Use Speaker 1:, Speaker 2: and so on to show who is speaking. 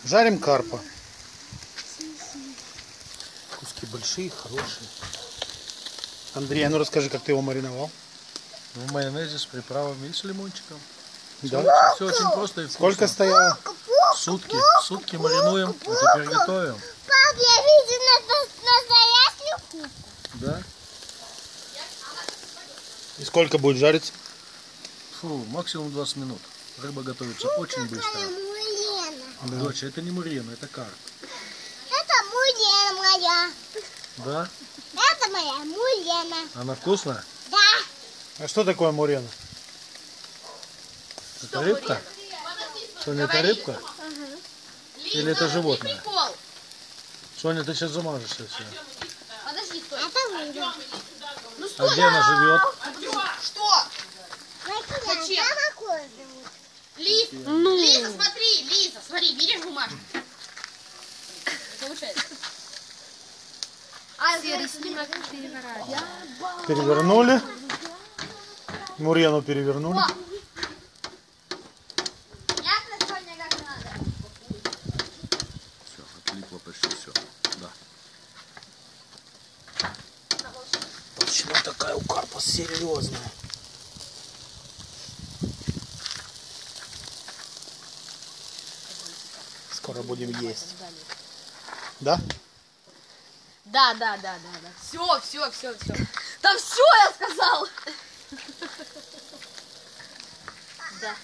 Speaker 1: Жарим карпа. Куски большие, хорошие. Андрей, а ну расскажи, как ты его мариновал?
Speaker 2: В майонезе с приправами и с лимончиком.
Speaker 1: Да.
Speaker 2: Все очень просто и вкусно.
Speaker 1: Сколько стояло?
Speaker 2: Сутки маринуем, а теперь готовим.
Speaker 3: Пап, я видел настоящую куку.
Speaker 2: Да?
Speaker 1: И сколько будет жариться?
Speaker 2: Фу, максимум 20 минут. Рыба готовится очень быстро.
Speaker 3: Мулена.
Speaker 1: Да.
Speaker 2: Доча, это не мурена, это карп.
Speaker 3: Это мулена моя.
Speaker 2: Да?
Speaker 3: Это моя мулена.
Speaker 2: Она вкусная?
Speaker 3: Да.
Speaker 1: А что такое мурена?
Speaker 2: Это рыбка? Соня, это рыбка? Или это животное? Соня, ты сейчас замажешься все.
Speaker 4: Подожди, стой.
Speaker 3: Это мулена.
Speaker 4: Ну
Speaker 2: А
Speaker 4: стой.
Speaker 2: где она живет?
Speaker 4: Что?
Speaker 3: Зачем?
Speaker 4: Лиза, Лиза, смотри, Лиза, смотри, видишь бумажку? Получается.
Speaker 5: Серый снимок переворачивай.
Speaker 1: Перевернули. Мурену перевернули.
Speaker 2: Все, отлипло почти все. Да.
Speaker 1: Толщина такая у карпа серьезная. Скоро будем есть. Да?
Speaker 4: Да. Все. Да все, я сказал. Да.